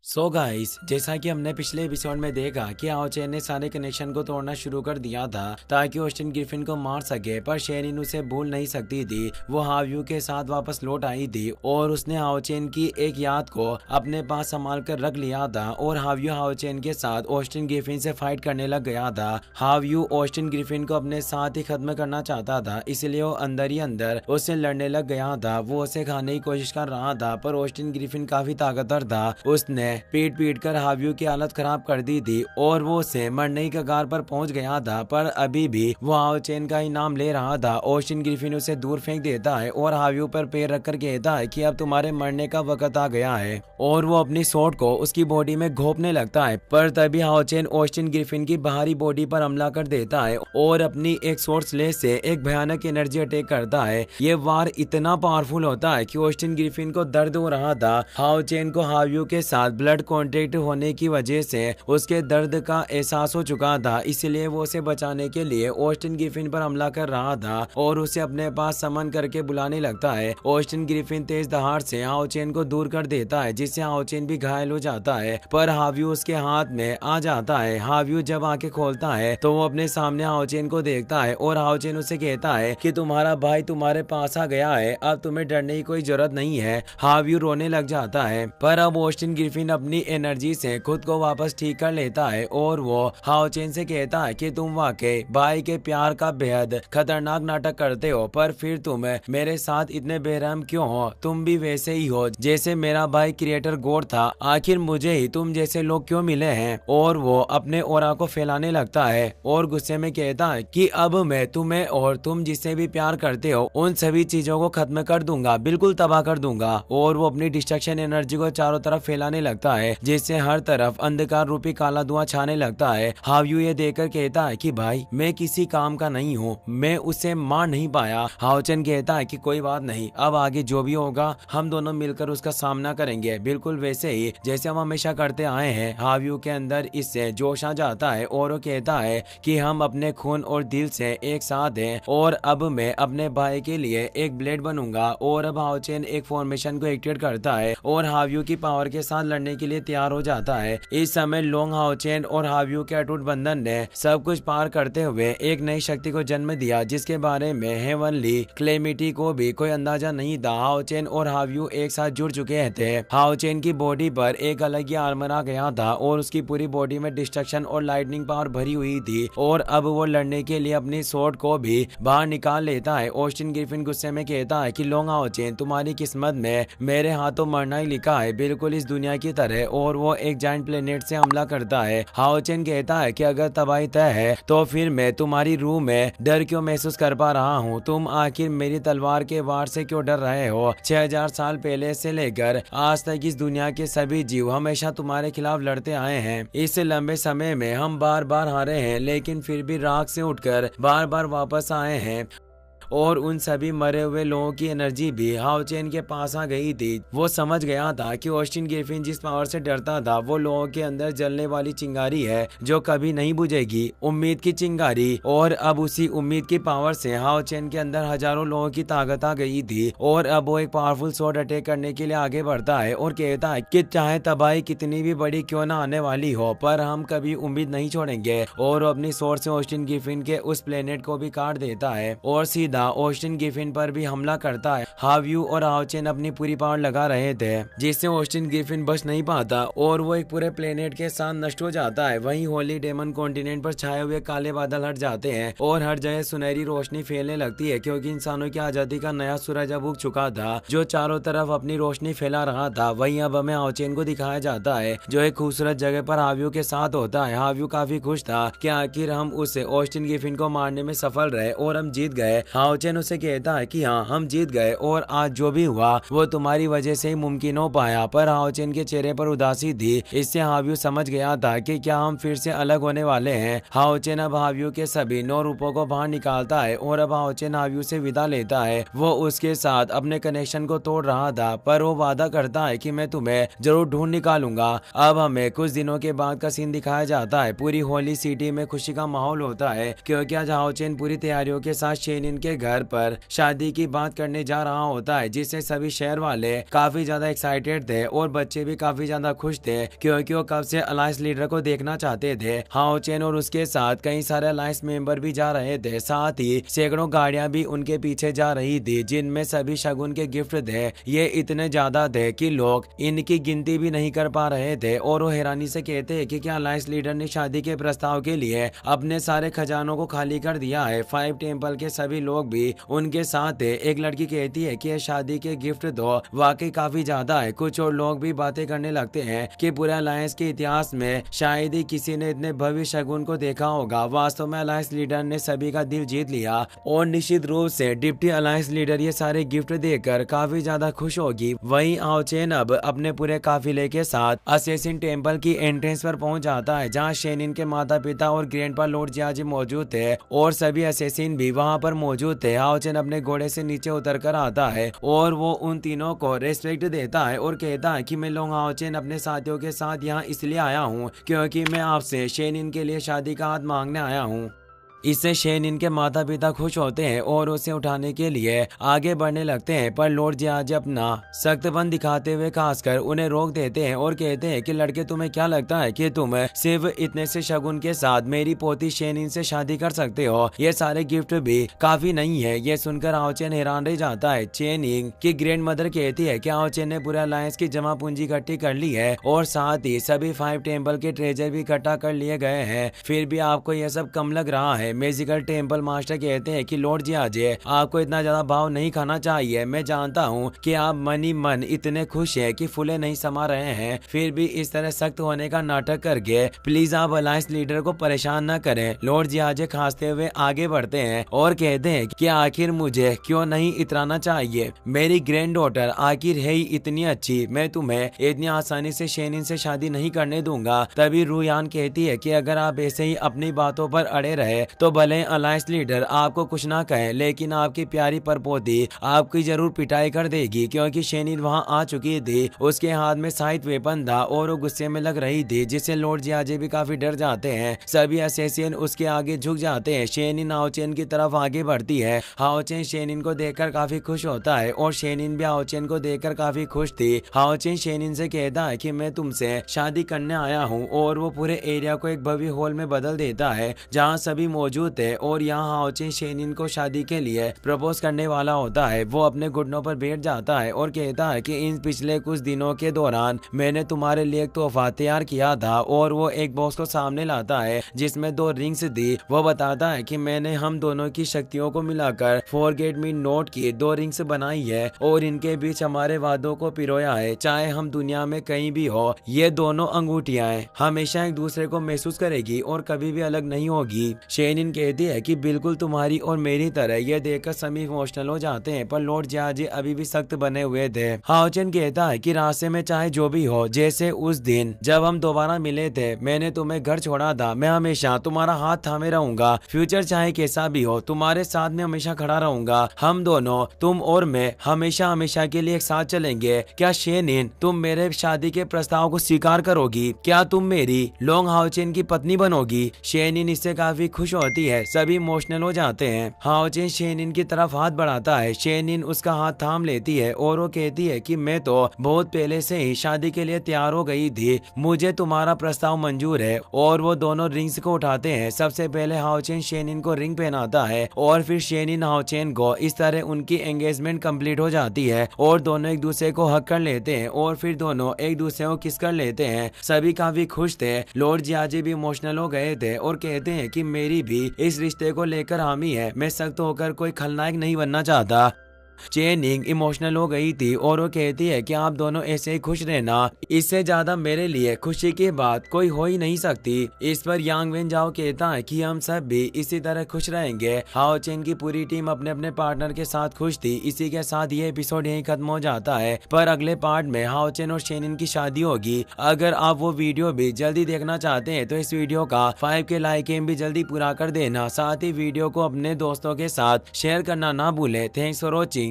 Guys, जैसा कि हमने पिछले एपिसोड में देखा कि आओ चेन ने सारे कनेक्शन को तोड़ना शुरू कर दिया था ताकि ऑस्टिन ग्रिफिन को मार सके, पर शेरिन उसे भूल नहीं सकती थी। वो हाव्यू के साथ वापस लौट आई थी और उसने आओ चेन की एक याद को अपने पास संभाल कर रख लिया था और हाव्यू आओ चेन के साथ ऑस्टिन ग्रिफिन से फाइट करने लग गया था। हाव्यू ऑस्टिन ग्रिफिन को अपने साथ ही खत्म करना चाहता था, इसलिए वो अंदर ही अंदर उससे लड़ने लग गया था। वो उसे खाने की कोशिश कर रहा था, पर ऑस्टिन ग्रिफिन काफी ताकतवर था। उसने पीट पीट कर हाव्यू की हालत खराब कर दी थी और वो उसे मरने की कगार पर पहुंच गया था, पर अभी भी वो आओ चेन का ही नाम ले रहा था। ऑस्टिन ग्रिफिन उसे दूर फेंक देता है और हाव्यू पर पैर रखकर कहता है कि अब तुम्हारे मरने का वक्त आ गया है, और वो अपनी स्वॉर्ड को उसकी बॉडी में घोंपने लगता है। पर तभी आओ चेन ऑस्टिन ग्रिफिन की बाहरी बॉडी पर हमला कर देता है और अपनी एक स्वॉर्ड स्लेश से एक भयानक एनर्जी अटैक करता है। ये वार इतना पावरफुल होता है कि ऑस्टिन ग्रिफिन को दर्द हो रहा था। आओ चेन को हाव्यू के साथ ब्लड कॉन्टेक्ट होने की वजह से उसके दर्द का एहसास हो चुका था, इसलिए वो उसे बचाने के लिए ऑस्टिन ग्रिफिन पर हमला कर रहा था और उसे अपने पास समन करके बुलाने लगता है। ऑस्टिन ग्रिफिन तेज दहाड़ से आओ चेन को दूर कर देता है, जिससे आओ चेन भी घायल हो जाता है, पर हाव्यू उसके हाथ में आ जाता है। हाव्यू जब आंखें खोलता है तो वो अपने सामने आओ चेन को देखता है और आओ चेन उसे कहता है कि तुम्हारा भाई तुम्हारे पास आ गया है, अब तुम्हें डरने की कोई जरूरत नहीं है। हाव्यू रोने लग जाता है, पर अब ऑस्टिन ग्रिफिन अपनी एनर्जी से खुद को वापस ठीक कर लेता है और वो आओ चेन से कहता है कि तुम वाकई भाई के प्यार का बेहद खतरनाक नाटक करते हो, पर फिर तुम मेरे साथ इतने बेरहम क्यों हो? तुम भी वैसे ही हो जैसे मेरा भाई क्रिएटर गॉड था, आखिर मुझे ही तुम जैसे लोग क्यों मिले हैं? और वो अपने ऑरा को फैलाने लगता है और गुस्से में कहता है कि अब मैं तुम्हें और तुम जिससे भी प्यार करते हो उन सभी चीजों को खत्म कर दूंगा, बिल्कुल तबाह कर दूंगा। और वो अपनी डिस्ट्रक्शन एनर्जी को चारों तरफ फैलाने लगता है, जिससे हर तरफ अंधकार रूपी काला धुआं छाने लगता है। हाव्यू ये देखकर कहता है कि भाई मैं किसी काम का नहीं हूँ, मैं उसे मार नहीं पाया। आओ चेन कहता है कि कोई बात नहीं, अब आगे जो भी होगा हम दोनों मिलकर उसका सामना करेंगे, बिल्कुल वैसे ही जैसे हम हमेशा करते आए हैं। हाव्यू के अंदर इससे जोश आ जाता है और वो कहता है कि हम अपने खून और दिल से एक साथ हैं और अब मैं अपने भाई के लिए एक ब्लेड बनूंगा। और अब आओ चेन एक फॉर्मेशन को एक्टिवेट करता है और हाव्यू की पावर के साथ लड़ने के लिए तैयार हो जाता है। इस समय लोंग आओ चेन और हाव्यू के अटूट बंधन ने सब कुछ पार करते हुए एक नई शक्ति को जन्म दिया, जिसके बारे में हेवनली क्लेमिटी को भी कोई अंदाजा नहीं था। आओ चेन और हाव्यू एक साथ जुड़ चुके थे। आओ चेन की बॉडी पर एक अलग ही आर्मर आ गया था और उसकी पूरी बॉडी में डिस्ट्रक्शन और लाइटनिंग पावर भरी हुई थी, और अब वो लड़ने के लिए अपनी स्वॉर्ड को भी बाहर निकाल लेता है। ऑस्टिन ग्रिफिन गुस्से में कहता है कि लोंग आओ चेन, तुम्हारी किस्मत में मेरे हाथों मरना ही लिखा है, बिल्कुल इस दुनिया की तरह। और वो एक जायंट प्लेनेट से हमला करता है। आओ चेन कहता है कि अगर तबाही तय है तो फिर मैं तुम्हारी रूह में डर क्यों महसूस कर पा रहा हूँ? तुम आखिर मेरी तलवार के वार से क्यों डर रहे हो? 6000 साल पहले से लेकर आज तक इस दुनिया के सभी जीव हमेशा तुम्हारे खिलाफ लड़ते आए हैं। इस लंबे समय में हम बार बार हारे हैं, लेकिन फिर भी राख से उठकर बार बार वापस आए हैं, और उन सभी मरे हुए लोगों की एनर्जी भी आओ चेन के पास आ गई थी। वो समझ गया था कि ऑस्टिन ग्रिफिन जिस पावर से डरता था वो लोगों के अंदर जलने वाली चिंगारी है जो कभी नहीं बुझेगी, उम्मीद की चिंगारी। और अब उसी उम्मीद की पावर से आओ चेन के अंदर हजारों लोगों की ताकत आ गई थी, और अब वो एक पावरफुल स्वॉर्ड अटैक करने के लिए आगे बढ़ता है और कहता है कि चाहे तबाही कितनी भी बड़ी क्यों ना आने वाली हो, पर हम कभी उम्मीद नहीं छोड़ेंगे। और अपनी स्वॉर्ड से ऑस्टिन ग्रिफिन के उस प्लेनेट को भी काट देता है और सीधा ऑस्टिन ग्रिफिन पर भी हमला करता है। हाव्यू और आओ चेन अपनी पूरी पावर लगा रहे थे, जिससे ऑस्टिन ग्रिफिन बच नहीं पाता और वो एक पूरे प्लेनेट के साथ नष्ट हो जाता है। वहीं होली डेमन कॉन्टिनेंट पर छाए हुए काले बादल हट जाते हैं और हर जगह सुनहरी रोशनी फैलने लगती है, क्योंकि इंसानों की आजादी का नया सूरज अब उग चुका था जो चारों तरफ अपनी रोशनी फैला रहा था। वहीं अब हमें आओ चेन को दिखाया जाता है जो एक खूबसूरत जगह पर हाव्यू के साथ होता है। हाव्यू काफी खुश था कि आखिर हम उसे ऑस्टिन ग्रिफिन को मारने में सफल रहे और हम जीत गए। आओ चेन उसे कहता है कि हाँ हम जीत गए और आज जो भी हुआ वो तुम्हारी वजह से ही मुमकिन हो पाया। पर आओ चेन के चेहरे पर उदासी थी, इससे हाव्यू समझ गया था कि क्या हम फिर से अलग होने वाले हैं। आओ चेन अब हाव्यू के सभी 9 रूपों को बाहर निकालता है और अब आओ चेन हाव्यू से विदा लेता है। वो उसके साथ अपने कनेक्शन को तोड़ रहा था, पर वो वादा करता है कि मैं तुम्हें जरूर ढूंढ निकालूंगा। अब हमें कुछ दिनों के बाद का सीन दिखाया जाता है। पूरी होली सिटी में खुशी का माहौल होता है, क्योंकि आज आओ चेन पूरी तैयारियों के साथ शेनिन के घर पर शादी की बात करने जा रहा होता है, जिससे सभी शहर वाले काफी ज्यादा एक्साइटेड थे और बच्चे भी काफी ज्यादा खुश थे क्योंकि वो कब से अलायंस लीडर को देखना चाहते थे। हाओ चेन और उसके साथ कई सारे अलायंस मेंबर भी जा रहे थे, साथ ही सैकड़ों गाड़ियां भी उनके पीछे जा रही थी जिनमें सभी शगुन के गिफ्ट थे। ये इतने ज्यादा थे कि लोग इनकी गिनती भी नहीं कर पा रहे थे और वो हैरानी से कहते हैं कि क्या अलायंस लीडर ने शादी के प्रस्ताव के लिए अपने सारे खजानों को खाली कर दिया है। 5 टेंपल के सभी लोग भी उनके साथ थे। एक लड़की कहती है कि शादी के गिफ्ट तो वाकई काफी ज्यादा है। कुछ और लोग भी बातें करने लगते हैं कि पूरे अलायंस के इतिहास में शायद ही किसी ने इतने भव्य शगुन को देखा होगा। वास्तव में अलायंस लीडर ने सभी का दिल जीत लिया और निश्चित रूप से डिप्टी अलायंस लीडर ये सारे गिफ्ट देकर काफी ज्यादा खुश होगी। वहीं हाओ चेन अब अपने पूरे काफिले के साथ असेसिन टेंपल की एंट्रेंस पर पहुंच जाता है, जहां शेनिन के माता पिता और ग्रैंडपा लॉर्ड जियाजी मौजूद थे और सभी असेसिन भी वहां पर मौजूद थे। हाओ चेन अपने घोड़े से नीचे उतर कर आता है और वो उन तीनों को रेस्पेक्ट देता है और कहता है कि मैं लोंग हाओ चेन अपने साथियों के साथ यहाँ इसलिए आया हूँ क्योंकि मैं आपसे शेनिन के लिए शादी का हाथ मांगने आया हूँ। इससे शेनिन के माता पिता खुश होते हैं और उसे उठाने के लिए आगे बढ़ने लगते हैं, पर लॉर्ड जियाजी अपना सख्तपन दिखाते हुए खासकर उन्हें रोक देते हैं और कहते हैं कि लड़के, तुम्हें क्या लगता है कि तुम सिर्फ इतने से शगुन के साथ मेरी पोती शेनिन से शादी कर सकते हो? ये सारे गिफ्ट भी काफी नहीं है। ये सुनकर हाओ चेन हैरान रह जाता है। चेनिंग की ग्रैंड मदर कहती है कि हाओ चेन ने पूरे अलायंस की जमा पूंजी इकट्ठी कर ली है और साथ ही सभी 5 टेंपल के ट्रेजर भी इकट्ठा कर लिए गए हैं, फिर भी आपको यह सब कम लग रहा है। मैजिकल टेंपल मास्टर कहते हैं कि लॉर्ड जियाजी, आपको इतना ज्यादा भाव नहीं खाना चाहिए। मैं जानता हूँ कि आप मनी मन इतने खुश हैं कि फूले नहीं समा रहे हैं, फिर भी इस तरह सख्त होने का नाटक करके प्लीज आप अलायंस लीडर को परेशान न करें। लॉर्ड जियाजी खांसते हुए आगे बढ़ते हैं और कहते हैं कि आखिर मुझे क्यों नहीं इतराना चाहिए? मेरी ग्रैंड डॉटर आखिर है ही इतनी अच्छी, मैं तुम्हें इतनी आसानी से शेनिन से शादी नहीं करने दूंगा। तभी रूयान कहती है कि अगर आप ऐसे ही अपनी बातों पर अड़े रहे तो भले अलायंस लीडर आपको कुछ ना कहे, लेकिन आपकी प्यारी परपोती आपकी जरूर पिटाई कर देगी क्योंकि शेनिन वहां आ चुकी थी। उसके हाथ में साइड वेपन था और वो गुस्से में लग रही थी, जिससे लॉर्ड जियाजी भी काफी डर जाते हैं। सभी असेसियन उसके आगे झुक जाते हैं। शेनिन हाओ चेन की तरफ आगे बढ़ती है। हाओ चेन शेनिन को देखकर काफी खुश होता है और शेनिन भी हाओ चेन को देखकर काफी खुश थी। हाओ चेन शेनिन से कहता है कि मैं तुमसे शादी करने आया हूँ और वो पूरे एरिया को एक भव्य हॉल में बदल देता है जहाँ सभी मौजूद थे और यहाँ हाओ चेन शेनिन को शादी के लिए प्रपोज करने वाला होता है। वो अपने घुटनों पर बैठ जाता है और कहता है कि इन पिछले कुछ दिनों के दौरान मैंने तुम्हारे लिए एक तोहफा तैयार किया था और वो एक बॉक्स को सामने लाता है जिसमें 2 रिंग्स थी। वो बताता है कि मैंने हम दोनों की शक्तियों को मिलाकर फॉरगेट मी नॉट की 2 रिंग्स बनाई है और इनके बीच हमारे वादों को पिरोया है। चाहे हम दुनिया में कहीं भी हो, ये दोनों अंगूठियां हमेशा एक दूसरे को महसूस करेगी और कभी भी अलग नहीं होगी। शेनिन कहती है कि बिल्कुल तुम्हारी और मेरी तरह। ये देखकर सभी इमोशनल हो जाते हैं, पर लॉर्ड जियाजी अभी भी सख्त बने हुए थे। हाओ चेन कहता है कि रास्ते में चाहे जो भी हो, जैसे उस दिन जब हम दोबारा मिले थे, मैंने तुम्हें घर छोड़ा था, मैं हमेशा तुम्हारा हाथ थामे रहूंगा। फ्यूचर चाहे कैसा भी हो, तुम्हारे साथ में हमेशा खड़ा रहूंगा। हम दोनों, तुम और मैं, हमेशा हमेशा के लिए एक साथ चलेंगे। क्या शेनिन, तुम मेरे शादी के प्रस्ताव को स्वीकार करोगी? क्या तुम मेरी लोंग हाओ चेन की पत्नी बनोगी? शेनिन इससे काफी खुश होती है। सभी इमोशनल हो जाते हैं। हाओ चेन शेनिन की तरफ हाथ बढ़ाता है। शेनिन उसका हाथ थाम लेती है और वो कहती है कि मैं तो बहुत पहले से ही शादी के लिए तैयार हो गई थी, मुझे तुम्हारा प्रस्ताव मंजूर है। और वो दोनों रिंग्स को उठाते हैं। सबसे पहले हाओ चेन शेनिन को रिंग पहनाता है और फिर शेनिन हाओ चेन को। इस तरह उनकी एंगेजमेंट कंप्लीट हो जाती है और दोनों एक दूसरे को हक कर लेते हैं और फिर दोनों एक दूसरे को किस कर लेते हैं। सभी काफी खुश थे। लॉर्ड जियाजी भी इमोशनल हो गए थे और कहते हैं कि मेरी भी इस रिश्ते को लेकर हामी है। मैं सख्त होकर कोई खलनायक नहीं बनना चाहता। चेनिंग इमोशनल हो गई थी और वो कहती है कि आप दोनों ऐसे ही खुश रहना, इससे ज्यादा मेरे लिए खुशी की बात कोई हो ही नहीं सकती। इस पर यांग वेन जाओ कहता है कि हम सब भी इसी तरह खुश रहेंगे। हाओ चेन की पूरी टीम अपने अपने पार्टनर के साथ खुश थी। इसी के साथ ये एपिसोड यहीं खत्म हो जाता है, पर अगले पार्ट में हाओ चेन और शेनिन की शादी होगी। अगर आप वो वीडियो भी जल्दी देखना चाहते हैं तो इस वीडियो का 5K लाइक एम भी जल्दी पूरा कर देना। साथ ही वीडियो को अपने दोस्तों के साथ शेयर करना ना भूलें। Thanks for watching.